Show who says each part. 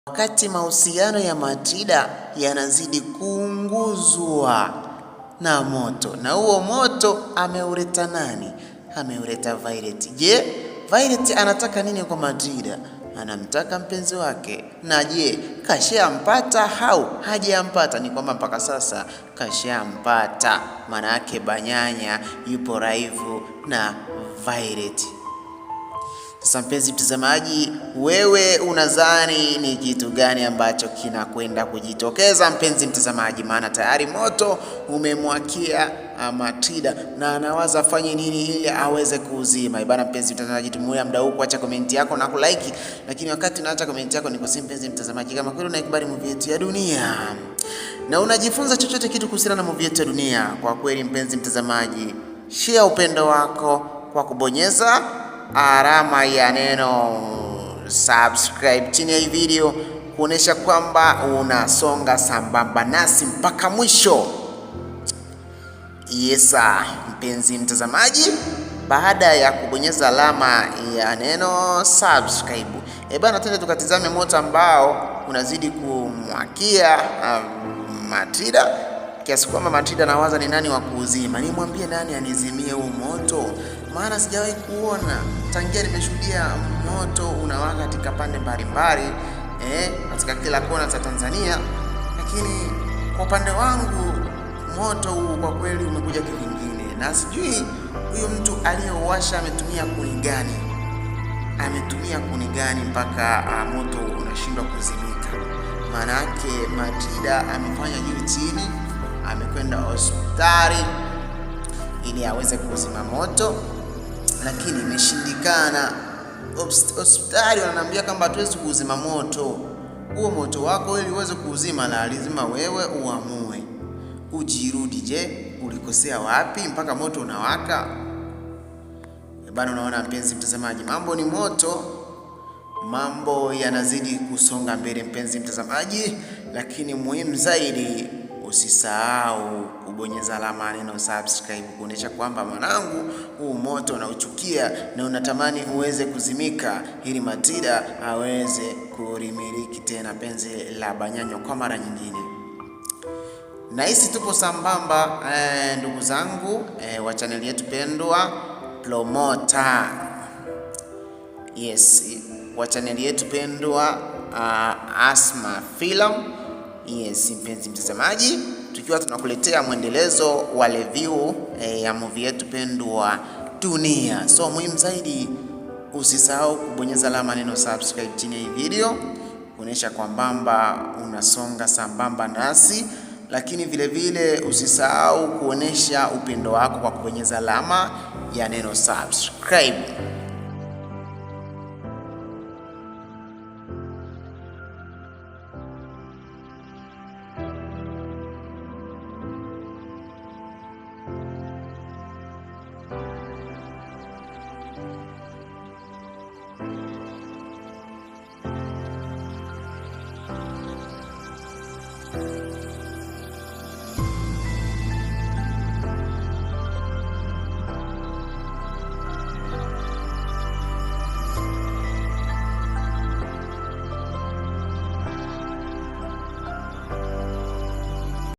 Speaker 1: Wakati mahusiano ya Matilda yanazidi kuunguzwa na moto, na huo moto ameuleta nani? Ameuleta Violet. Je, Violet anataka nini kwa Matilda? Anamtaka mpenzi wake. Na je, kashampata au hajampata? Ni kwamba mpaka sasa kashampata. Maana yake Banyanya yupo live na Violet. Sasa mpenzi mtazamaji, wewe unadhani ni kitu gani ambacho kinakwenda kujitokeza mpenzi mtazamaji? Maana tayari moto umemwakia Matilda na anawaza afanye nini ili aweze kuuzima. Ibana mpenzi mtazamaji, tumulia muda huu kuacha komenti yako na kulike. Lakini wakati unaacha komenti yako, nikusi mpenzi mtazamaji, kama kweli unaikubali movie yetu ya Dunia na unajifunza chochote kitu kuhusiana na movie yetu ya Dunia, kwa kweli mpenzi mtazamaji, share upendo wako kwa kubonyeza alama ya neno subscribe chini ya hii video, kuonesha kwamba unasonga sambamba nasi mpaka mwisho. Yesa mpenzi mtazamaji, baada ya kubonyeza alama ya neno subscribe, bana, twende tukatizame moto ambao unazidi kumwakia Matilda, kiasi kwamba Matilda anawaza ni nani wa kuuzima. Nimwambie nani anizimie huu moto? Maana sijawahi kuona tangia nimeshuhudia moto unawaka katika pande mbalimbali katika kila kona za Tanzania, lakini kwa upande wangu moto huu kwa kweli umekuja kivingine, na sijui huyu mtu aliyewasha ametumia kuni gani mpaka moto unashindwa kuzimika. Maana yake Matilda amefanya juu chini, amekwenda hospitali ili aweze kuzima moto, lakini imeshindikana. Hospitali wananiambia kwamba hatuwezi kuzima moto huo. Moto wako ili uweze kuuzima, na lazima wewe uamue ujirudi. Je, ulikosea wapi mpaka moto unawaka? Bado unaona mpenzi mtazamaji, mambo ni moto, mambo yanazidi kusonga mbele mpenzi mtazamaji, lakini muhimu zaidi usisahau kubonyeza alama neno subscribe, kuonesha kwamba mwanangu, huu moto unauchukia na unatamani uweze kuzimika, ili Matilda aweze kulimiliki tena penzi la Banyanya kwa mara nyingine. Na hisi tupo sambamba ndugu zangu wa channel yetu pendwa Promoter. Yes, wa channel yetu pendwa Asma Film. Yes mpenzi mtazamaji, tukiwa tunakuletea mwendelezo wa review ya movie yetu pendwa Dunia. So muhimu zaidi, usisahau kubonyeza alama neno subscribe chini ya hii video, kuonesha kwamba unasonga sambamba nasi, lakini vile vile usisahau kuonesha upendo wako kwa kubonyeza alama ya neno subscribe.